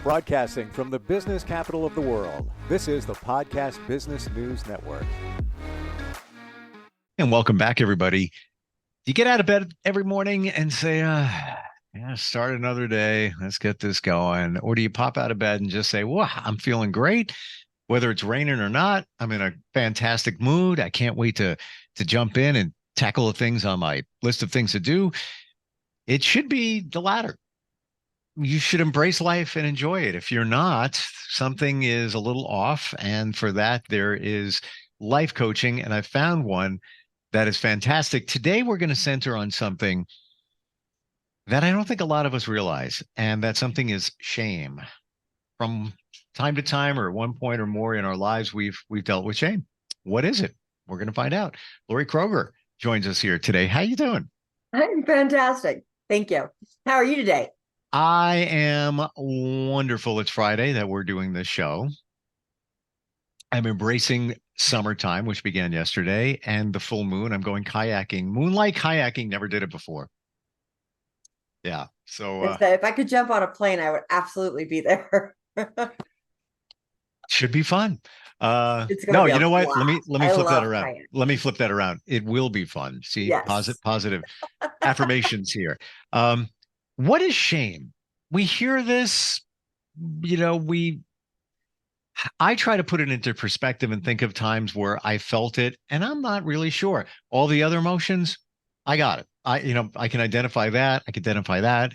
Broadcasting from the business capital of the world, this is the Podcast Business News Network. And welcome back, everybody. You get out of bed every morning and say, start another day. Let's get this going. Or do you pop out of bed and just say, wow, I'm feeling great. Whether it's raining or not, I'm in a fantastic mood. I can't wait to jump in and tackle the things on my list of things to do. It should be the latter. You should embrace life and enjoy it. If you're not, something is a little off. And for that, there is life coaching. And I found one that is fantastic. Today, we're going to center on something that I don't think a lot of us realize. And that something is shame. From time to time, or at one point or more in our lives, we've dealt with shame. What is it? We're going to find out. Laurie Kroeger joins us here today. How you doing? I'm fantastic. Thank you. How are you today? I am wonderful. It's Friday that we're doing this show. I'm embracing summertime, which began yesterday, and the full moon. I'm going kayaking, moonlight kayaking. Never did it before. Yeah. So if I could jump on a plane, I would absolutely be there. should be fun. It's gonna No, be you a know what? blast. Let me I flip that love around. kayaking. Let me flip that around. It will be fun. See, Yes. positive affirmations here. What is shame? We hear this, I try to put it into perspective and think of times where I felt it, and I'm not really sure. All the other emotions, I got it. I can identify that. I can identify that.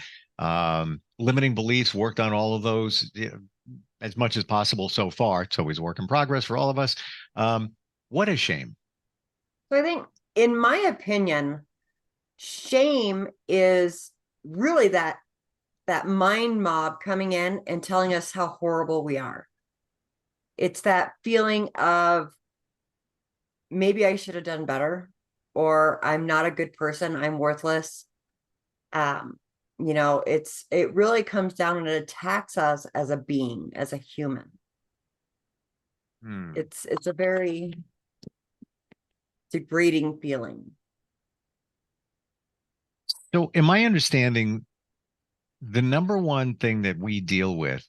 Limiting beliefs, worked on all of those as much as possible so far. It's always a work in progress for all of us. What is shame? So I think, in my opinion, shame is really that mind mob coming in and telling us how horrible we are. It's that feeling of maybe I should have done better, or I'm not a good person, I'm worthless. It really comes down and it attacks us as a being, as a human. It's a very degrading feeling. So, in my understanding, the number one thing that we deal with,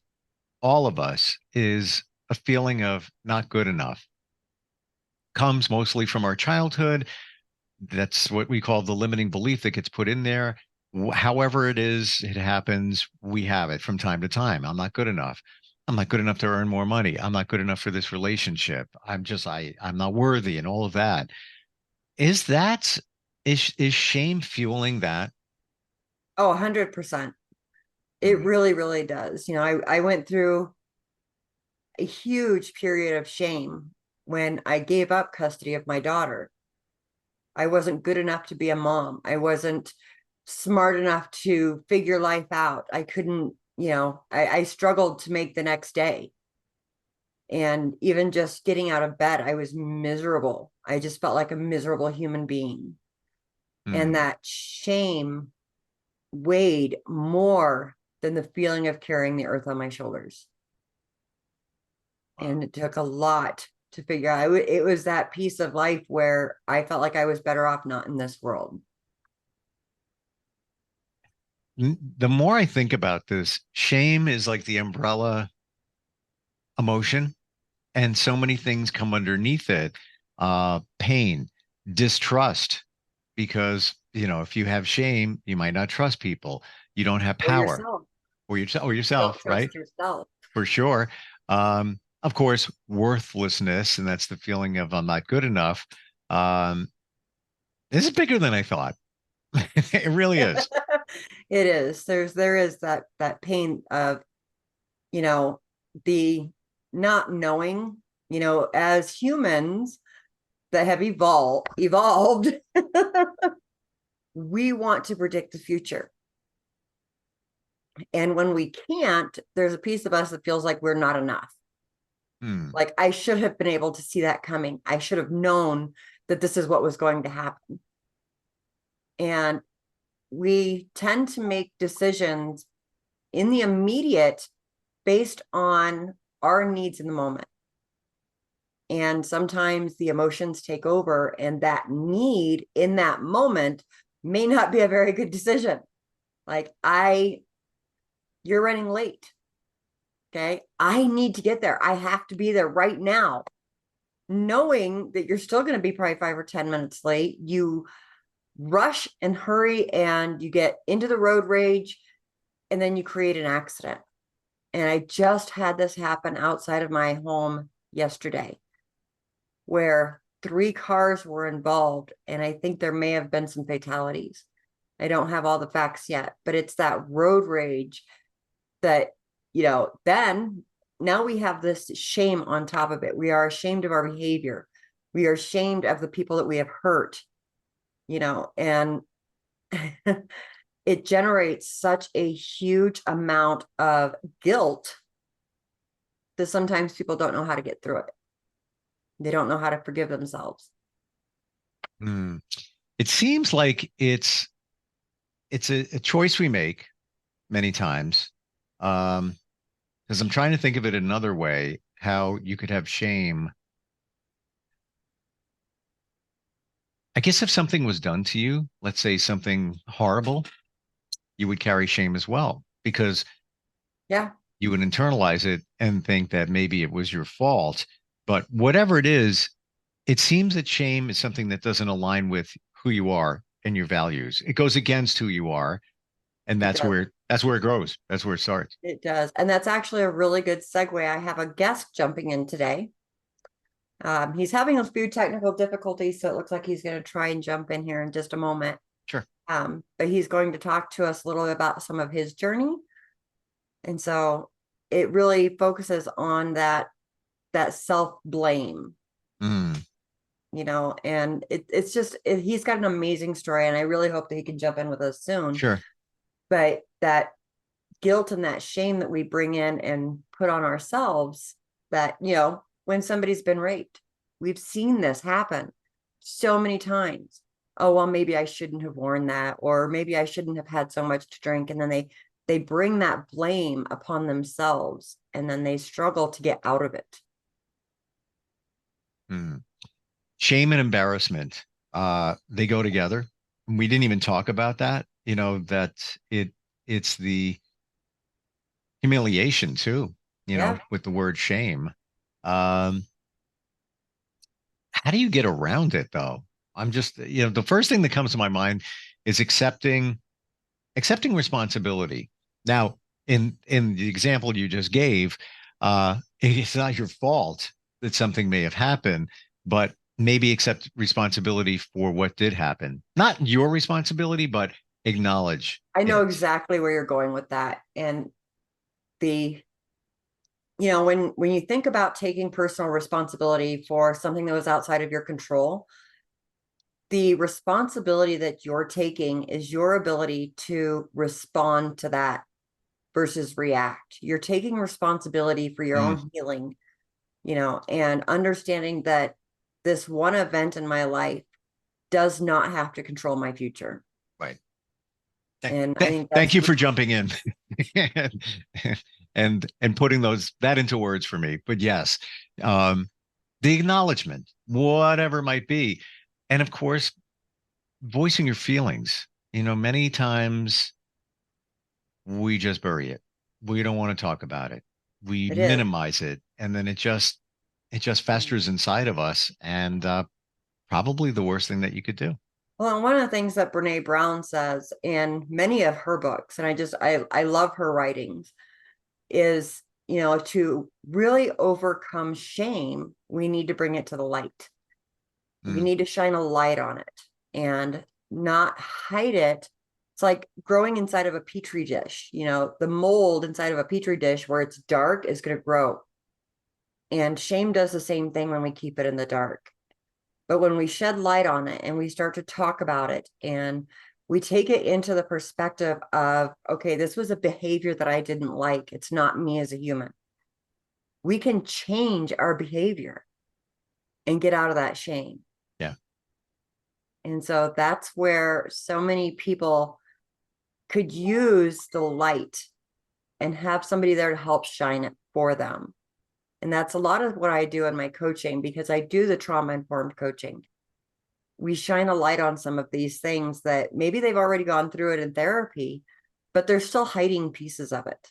all of us, is a feeling of not good enough. Comes mostly from our childhood. That's what we call the limiting belief that gets put in there. However it is, it happens. We have it from time to time. I'm not good enough. I'm not good enough to earn more money. I'm not good enough for this relationship. I'm not worthy, and all of that. Is shame fueling that? Oh, 100%. It really, really does. I went through a huge period of shame when I gave up custody of my daughter. I wasn't good enough to be a mom. I wasn't smart enough to figure life out. I couldn't, I struggled to make the next day. And even just getting out of bed, I was miserable. I just felt like a miserable human being. And that shame weighed more than the feeling of carrying the earth on my shoulders. And it took a lot to figure out. It was that piece of life where I felt like I was better off not in this world. The more I think about this, shame is like the umbrella emotion, and so many things come underneath it. Pain, distrust, because if you have shame, you might not trust people. You don't have power, or yourself, right? Yourself. For sure. Of course, worthlessness, and that's the feeling of I'm not good enough. This is bigger than I thought. It really is. It is. There is that pain of, the not knowing, as humans that have evolved, we want to predict the future. And when we can't, there's a piece of us that feels like we're not enough. Like, I should have been able to see that coming. I should have known that this is what was going to happen. And we tend to make decisions in the immediate based on our needs in the moment. And sometimes the emotions take over, and that need in that moment may not be a very good decision. Like, you're running late. Okay. I need to get there. I have to be there right now. Knowing that you're still going to be probably 5 or 10 minutes late, you rush and hurry and you get into the road rage and then you create an accident. And I just had this happen outside of my home yesterday where 3 cars were involved. And I think there may have been some fatalities. I don't have all the facts yet, but it's that road rage that, then now we have this shame on top of it. We are ashamed of our behavior. We are ashamed of the people that we have hurt, and it generates such a huge amount of guilt that sometimes people don't know how to get through it. They don't know how to forgive themselves. It seems like it's a choice we make many times. Because I'm trying to think of it another way, how you could have shame. I guess if something was done to you, let's say something horrible, you would carry shame as well, because Yeah, you would internalize it and think that maybe it was your fault. But whatever it is, it seems that shame is something that doesn't align with who you are and your values. It goes against who you are, and it that's does. where it grows. That's where it starts. It does. And that's actually a really good segue. I have a guest jumping in today. He's having a few technical difficulties, so it looks like he's going to try and jump in here in just a moment. Sure. But he's going to talk to us a little bit about some of his journey. And so it really focuses on that self-blame, Mm, and it's just, he's got an amazing story, and I really hope that he can jump in with us soon. sure. But that guilt and that shame that we bring in and put on ourselves, that, when somebody's been raped, we've seen this happen so many times. Oh, well, maybe I shouldn't have worn that, or maybe I shouldn't have had so much to drink. And then they bring that blame upon themselves, and then they struggle to get out of it. Mm. Shame and embarrassment, they go together. We didn't even talk about that, that it's the humiliation too, Yeah, with the word shame. Um, how do you get around it though? I'm just, the first thing that comes to my mind is accepting responsibility. Now, in the example you just gave, it's not your fault that something may have happened, but maybe accept responsibility for what did happen. Not your responsibility, but acknowledge I know it. exactly where you're going with that. And the when you think about taking personal responsibility for something that was outside of your control, the responsibility that you're taking is your ability to respond to that versus react. You're taking responsibility for your Mm, own healing, and understanding that this one event in my life does not have to control my future. right. And I think Thank that's you for jumping in and putting that into words for me. But yes, um, the acknowledgement, whatever it might be, and of course, voicing your feelings. Many times we just bury it. We don't want to talk about it. We it is. minimize it, and then it just festers inside of us, and probably the worst thing that you could do. Well, and one of the things that Brene Brown says in many of her books, and I love her writings, is, to really overcome shame, we need to bring it to the light. We Mm, need to shine a light on it and not hide it. It's like growing inside of a petri dish. The mold inside of a petri dish where it's dark is going to grow. And shame does the same thing when we keep it in the dark. But when we shed light on it and we start to talk about it, and we take it into the perspective of, okay, this was a behavior that I didn't like. It's not me as a human. We can change our behavior and get out of that shame. yeah. And so that's where so many people could use the light and have somebody there to help shine it for them. And that's a lot of what I do in my coaching, because I do the trauma-informed coaching. We shine a light on some of these things that maybe they've already gone through it in therapy, but they're still hiding pieces of it.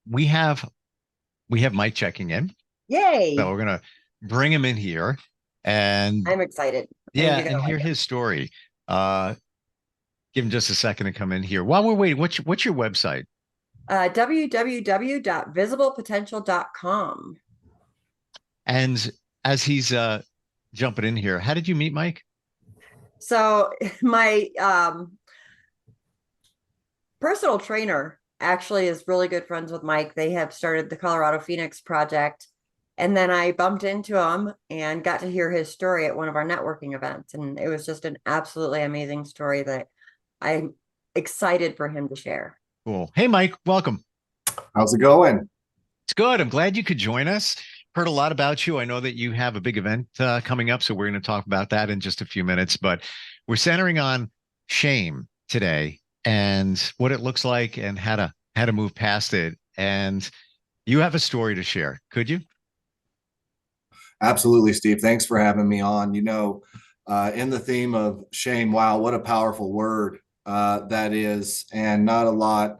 we have Mike checking in, so Yay. we're gonna bring him in here, and I'm excited. I think yeah, you're and gonna hear like it. his story. Give him just a second to come in here. While we're waiting, what's your website? www.visiblepotential.com. And as he's jumping in here, how did you meet Mike? So my personal trainer actually is really good friends with Mike. They have started the Colorado Phoenix Project. And then I bumped into him and got to hear his story at one of our networking events. And it was just an absolutely amazing story that I'm excited for him to share. Cool. Hey, Mike, welcome. How's it going? It's good. I'm glad you could join us. Heard a lot about you. I know that you have a big event coming up, so we're going to talk about that in just a few minutes. But we're centering on shame today and what it looks like and how to move past it. And you have a story to share. Could you? Absolutely, Steve. Thanks for having me on. In the theme of shame, wow, what a powerful word that is, and not a lot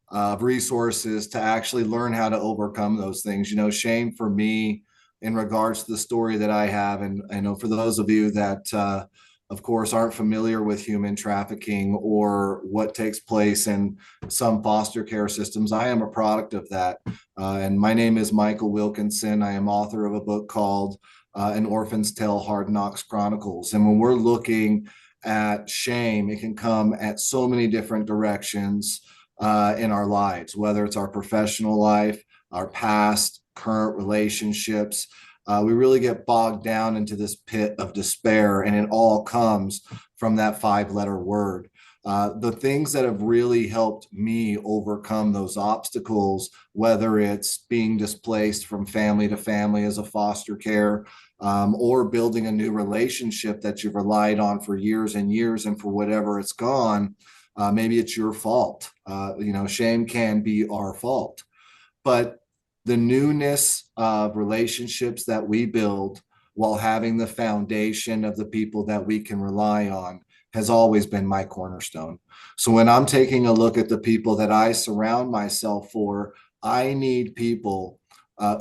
of resources to actually learn how to overcome those things. Shame for me, in regards to the story that I have, and I know for those of you that, of course, aren't familiar with human trafficking or what takes place in some foster care systems, I am a product of that. And my name is Michael Wilkinson. I am author of a book called An Orphan's Tale: Hard Knocks Chronicles. And when we're looking at shame, it can come at so many different directions in our lives, whether it's our professional life, our past, current relationships. We really get bogged down into this pit of despair, and it all comes from that 5-letter word. The things that have really helped me overcome those obstacles, whether it's being displaced from family to family as a foster care, or building a new relationship that you've relied on for years and years, and for whatever it's gone, maybe it's your fault. Shame can be our fault. But the newness of relationships that we build while having the foundation of the people that we can rely on has always been my cornerstone. So when I'm taking a look at the people that I surround myself for, I need people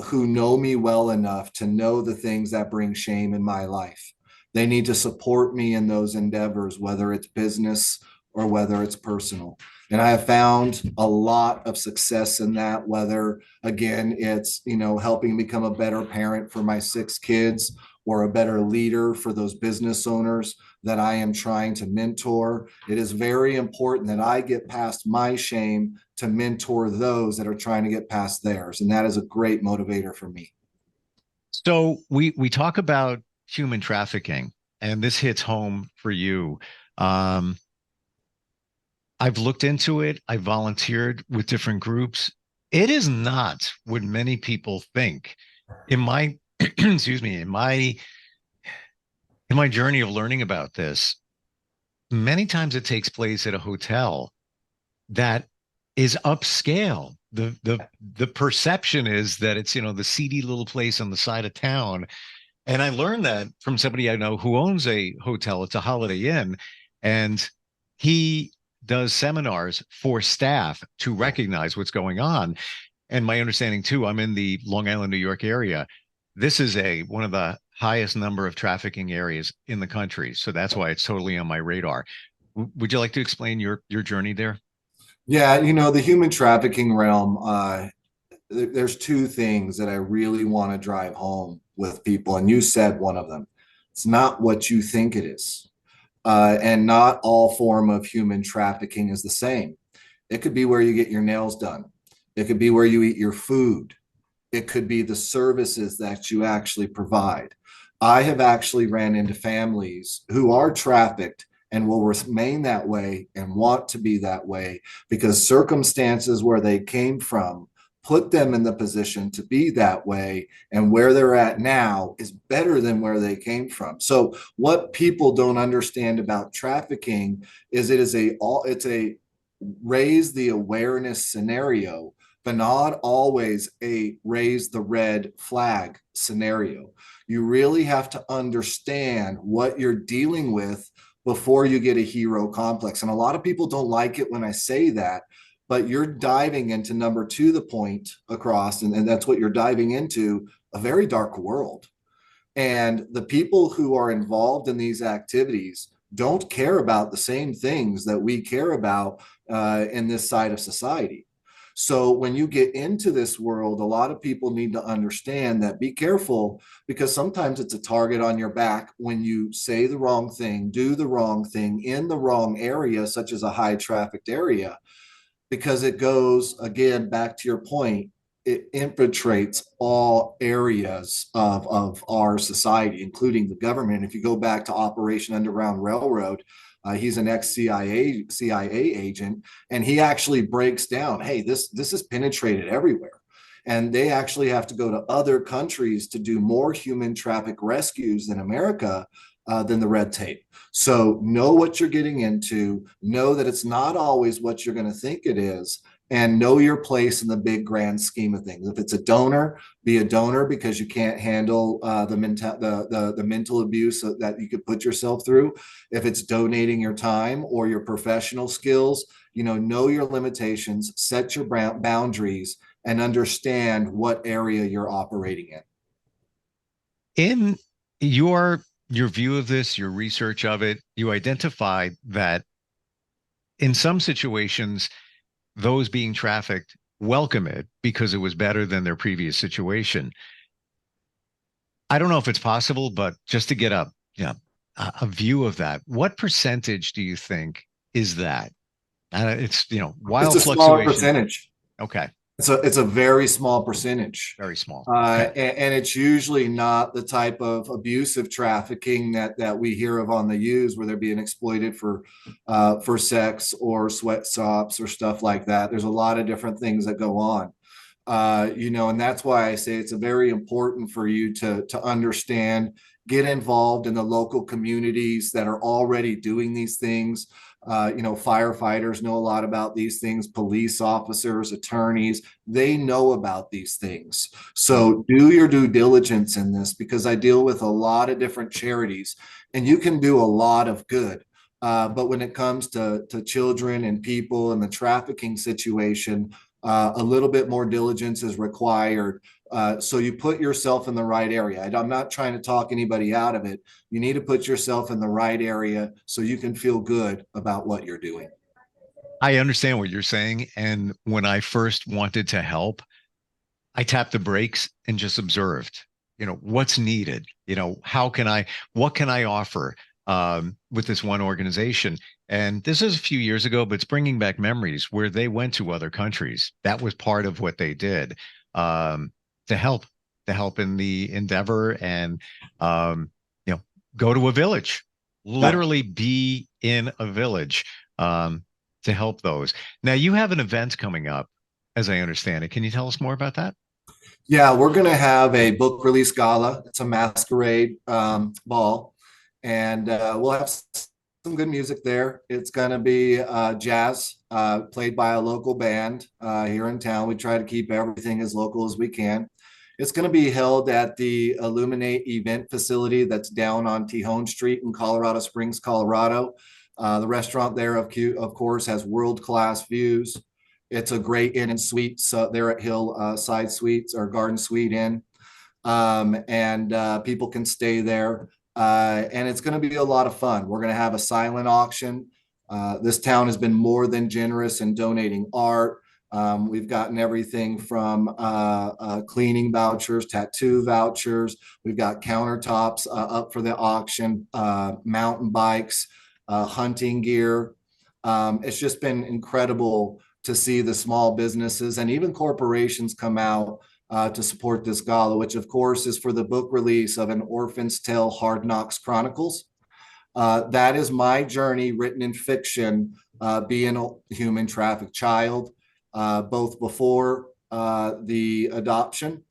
who know me well enough to know the things that bring shame in my life. They need to support me in those endeavors, whether it's business or whether it's personal. And I have found a lot of success in that, whether, again, it's, helping become a better parent for my 6 kids, or a better leader for those business owners that I am trying to mentor. It is very important that I get past my shame to mentor those that are trying to get past theirs. And that is a great motivator for me. So we talk about human trafficking, and this hits home for you. I've looked into it. I volunteered with different groups. It is not what many people think. In my excuse me, in my journey of learning about this, many times it takes place at a hotel that is upscale. The perception is that it's, the seedy little place on the side of town. And I learned that from somebody I know who owns a hotel. It's a Holiday Inn, and he does seminars for staff to recognize what's going on. And my understanding too, I'm in the Long Island, New York area. This is one of the highest number of trafficking areas in the country. So that's why it's totally on my radar. Would you like to explain your journey there? Yeah, the human trafficking realm, there's 2 things that I really want to drive home with people. And you said one of them. It's not what you think it is. And not all form of human trafficking is the same. It could be where you get your nails done. It could be where you eat your food. It could be the services that you actually provide. I have actually ran into families who are trafficked and will remain that way and want to be that way because circumstances where they came from put them in the position to be that way, and where they're at now is better than where they came from. So what people don't understand about trafficking is it's a raise the awareness scenario, but not always a raise the red flag scenario. You really have to understand what you're dealing with before you get a hero complex. And a lot of people don't like it when I say that, but you're diving into number two, the point across, and that's what you're diving into, a very dark world. And the people who are involved in these activities don't care about the same things that we care about in this side of society. So when you get into this world, a lot of people need to understand that be careful, because sometimes it's a target on your back when you say the wrong thing, do the wrong thing in the wrong area, such as a high trafficked area, because it goes, again, back to your point, it infiltrates all areas of our society, including the government. If you go back to Operation Underground Railroad, he's an ex-CIA agent, and he actually breaks down, hey, this is penetrated everywhere. And they actually have to go to other countries to do more human traffic rescues than America, than the red tape. So know what you're getting into, know that it's not always what you're going to think it is, and know your place in the big grand scheme of things. If it's a donor, be a donor, because you can't handle the mental abuse that you could put yourself through. If it's donating your time or your professional skills, know your limitations, set your boundaries, and understand what area you're operating in. In your view of this, your research of it, you identified that in some situations, those being trafficked welcome it because it was better than their previous situation. I don't know if it's possible, but just to get a view of that, what percentage do you think is that? It's wild It's a smaller fluctuation. percentage. Okay. It's a very small percentage. Very small. Okay. And it's usually not the type of abusive trafficking that we hear of on the news, where they're being exploited for sex or sweatshops or stuff like that. There's a lot of different things that go on. And that's why I say it's very important for you to understand, get involved in the local communities that are already doing these things. Firefighters know a lot about these things, police officers, attorneys, they know about these things. So do your due diligence in this, because I deal with a lot of different charities, and you can do a lot of good. But when it comes to children and people and the trafficking situation, a little bit more diligence is required. So you put yourself in the right area. I'm not trying to talk anybody out of it. You need to put yourself in the right area so you can feel good about what you're doing. I understand what you're saying. And when I first wanted to help, I tapped the brakes and just observed, what's needed, what can I offer with this one organization? And this is a few years ago, but it's bringing back memories where they went to other countries. That was part of what they did to help in the endeavor, and go to a village, literally be in a village to help those. Now you have an event coming up, as I understand it. Can you tell us more about that? Yeah, we're going to have a book release gala. It's a masquerade ball, and we'll have some good music there. It's going to be jazz played by a local band here in town. We try to keep everything as local as we can. It's going to be held at the Illuminate event facility that's down on Tejon Street in Colorado Springs, Colorado. The restaurant there, of course, has world-class views. It's a great inn and suites there at Hillside Suites or Garden Suite Inn. And people can stay there. And it's going to be a lot of fun. We're going to have a silent auction. This town has been more than generous in donating art. We've gotten everything from cleaning vouchers, tattoo vouchers. We've got countertops up for the auction, mountain bikes, hunting gear. It's just been incredible to see the small businesses and even corporations come out to support this gala, which of course is for the book release of An Orphan's Tale, Hard Knocks Chronicles. That is my journey written in fiction, being a human trafficked child, both before the adoption,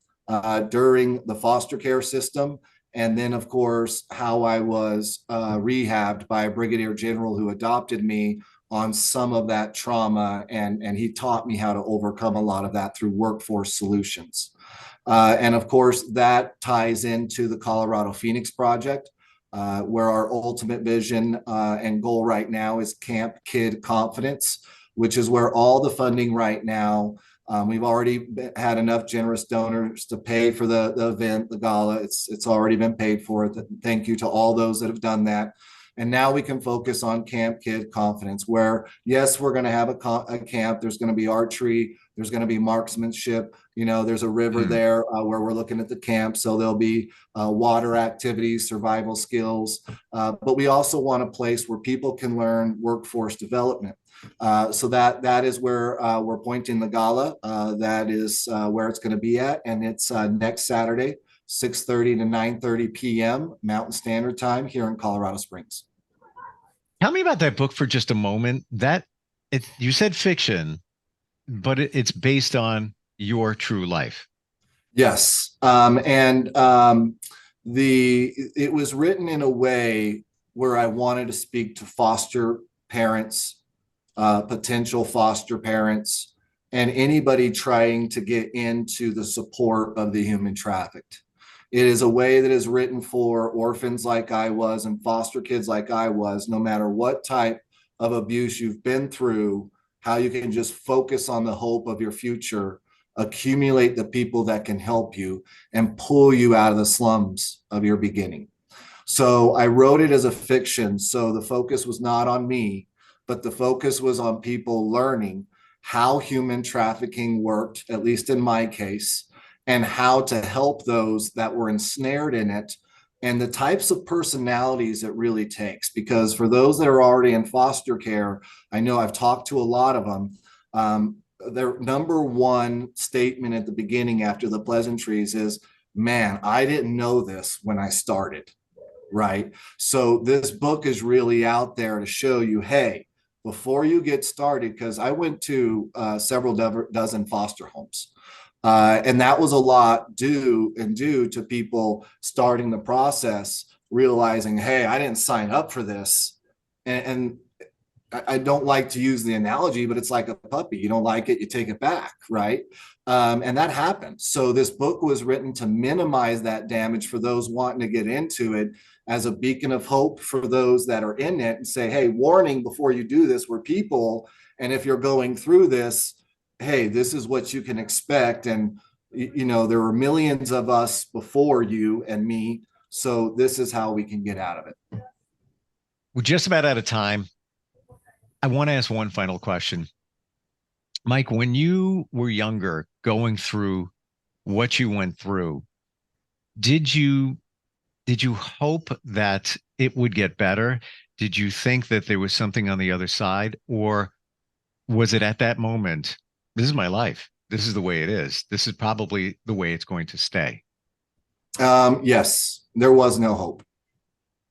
during the foster care system, and then of course how I was rehabbed by a brigadier general who adopted me on some of that trauma, and he taught me how to overcome a lot of that through workforce solutions. And of course, that ties into the Colorado Phoenix Project, where our ultimate vision and goal right now is Camp Kid Confidence. which is where all the funding right now. We've already had enough generous donors to pay for the event, the gala. It's already been paid for. Thank you to all those that have done that. And now we can focus on Camp Kid Confidence, where, yes, we're going to have a camp. There's going to be archery. There's going to be marksmanship. There's a river there where we're looking at the camp. So there'll be water activities, survival skills. But we also want a place where people can learn workforce development. So that is where we're pointing the gala. That is where it's going to be at. And it's next Saturday, 6:30 to 9:30 p.m. Mountain Standard Time here in Colorado Springs. Tell me about that book for just a moment. You said fiction, but it's based on your true life. Yes. It was written in a way where I wanted to speak to foster parents, potential foster parents, and anybody trying to get into the support of the human trafficked. It is a way that is written for orphans like I was and foster kids like I was, no matter what type of abuse you've been through, how you can just focus on the hope of your future, accumulate the people that can help you, and pull you out of the slums of your beginning. So I wrote it as a fiction. So the focus was not on me, but the focus was on people learning how human trafficking worked, at least in my case, and how to help those that were ensnared in it, and the types of personalities it really takes. Because for those that are already in foster care, I know I've talked to a lot of them. Their number one statement at the beginning after the pleasantries is, man, I didn't know this when I started, right? So this book is really out there to show you, hey, before you get started, because I went to several dozen foster homes. And that was a lot due to people starting the process, realizing, hey, I didn't sign up for this. And I don't like to use the analogy, but it's like a puppy. You don't like it, you take it back, right? And that happened. So this book was written to minimize that damage for those wanting to get into it, as a beacon of hope for those that are in it, and say, hey, warning before you do this, we're people. And if you're going through this, hey, this is what you can expect. And, there were millions of us before you and me. So this is how we can get out of it. We're just about out of time. I want to ask one final question. Mike, when you were younger, going through what you went through, did you hope that it would get better? Did you think that there was something on the other side? Or was it at that moment, this is my life, this is the way it is, this is probably the way it's going to stay? Yes, there was no hope.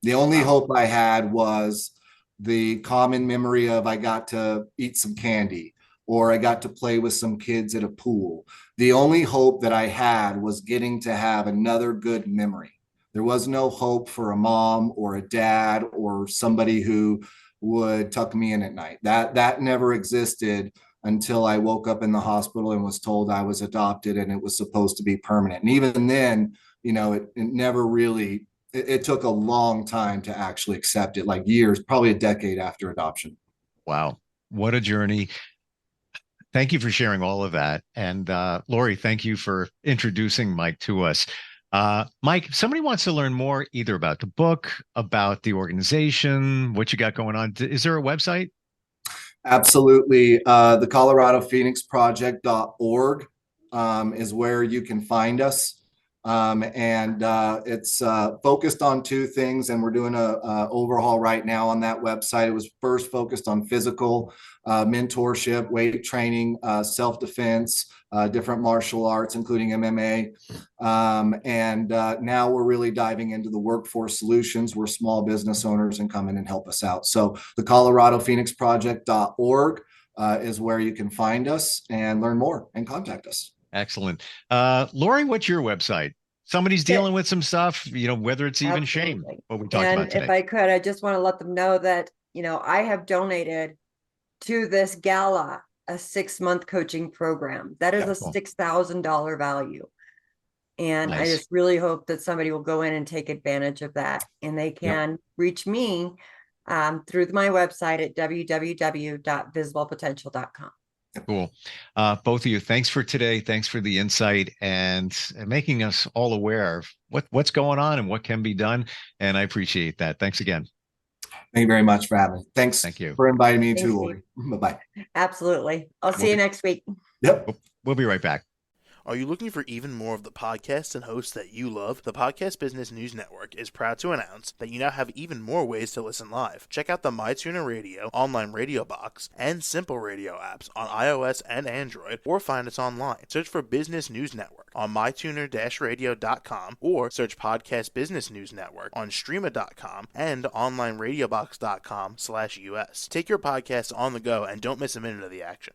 The only hope I had was the common memory of I got to eat some candy, or I got to play with some kids at a pool. The only hope that I had was getting to have another good memory. There was no hope for a mom or a dad or somebody who would tuck me in at night. That never existed until I woke up in the hospital and was told I was adopted and it was supposed to be permanent. And even then, it never really, it took a long time to actually accept it, like years, probably a decade after adoption. Wow. What a journey. Thank you for sharing all of that. And Laurie, thank you for introducing Mike to us. Mike, if somebody wants to learn more either about the book, about the organization, what you got going on, is there a website? Absolutely. The ColoradoPhoenixProject.org is where you can find us. It's focused on two things, and we're doing a overhaul right now on that website. It was first focused on physical mentorship, weight training, self-defense, different martial arts, including MMA. Now we're really diving into the workforce solutions where small business owners can come in and help us out. So the ColoradoPhoenixProject.org is where you can find us and learn more and contact us. Excellent. Laurie, what's your website? Somebody's dealing with some stuff, whether it's even shame, what we talked about today. If I could, I just want to let them know that, I have donated to this gala a 6-month coaching program. That is a $6,000 value. And nice. I just really hope that somebody will go in and take advantage of that. And they can reach me through my website at www.visiblepotential.com. Cool. Both of you, thanks for today. Thanks for the insight and making us all aware of what's going on and what can be done. And I appreciate that. Thanks again. Thank you very much for having me. Thanks. Thank you for inviting me Thanks, too, Laurie. Bye-bye. Absolutely. I'll see you next week. Yep. We'll be right back. Are you looking for even more of the podcasts and hosts that you love? The Podcast Business News Network is proud to announce that you now have even more ways to listen live. Check out the MyTuner Radio, online radio box, and Simple Radio apps on iOS and Android, or find us online. Search for Business News Network on mytuner-radio.com, or search Podcast Business News Network on streama.com and onlineradiobox.com/US. Take your podcast on the go and don't miss a minute of the action.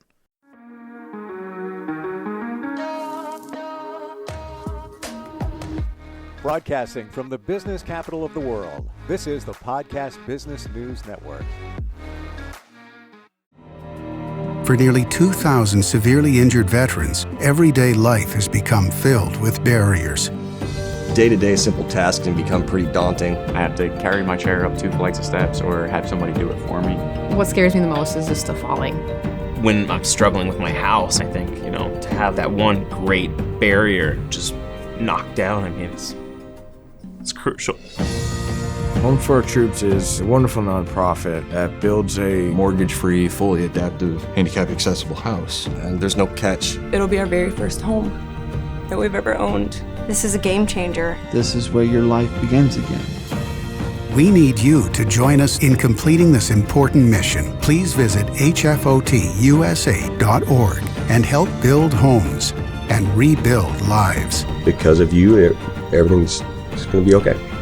Broadcasting from the business capital of the world, this is the Podcast Business News Network. For nearly 2,000 severely injured veterans, everyday life has become filled with barriers. Day-to-day simple tasks can become pretty daunting. I have to carry my chair up 2 flights of steps or have somebody do it for me. What scares me the most is just the falling. When I'm struggling with my house, I think, to have that one great barrier just knocked down, I mean, it's crucial. Home for Our Troops is a wonderful nonprofit that builds a mortgage-free, fully adaptive, handicap-accessible house. And there's no catch. It'll be our very first home that we've ever owned. This is a game changer. This is where your life begins again. We need you to join us in completing this important mission. Please visit hfotusa.org and help build homes and rebuild lives. Because of you, everything's going to be okay.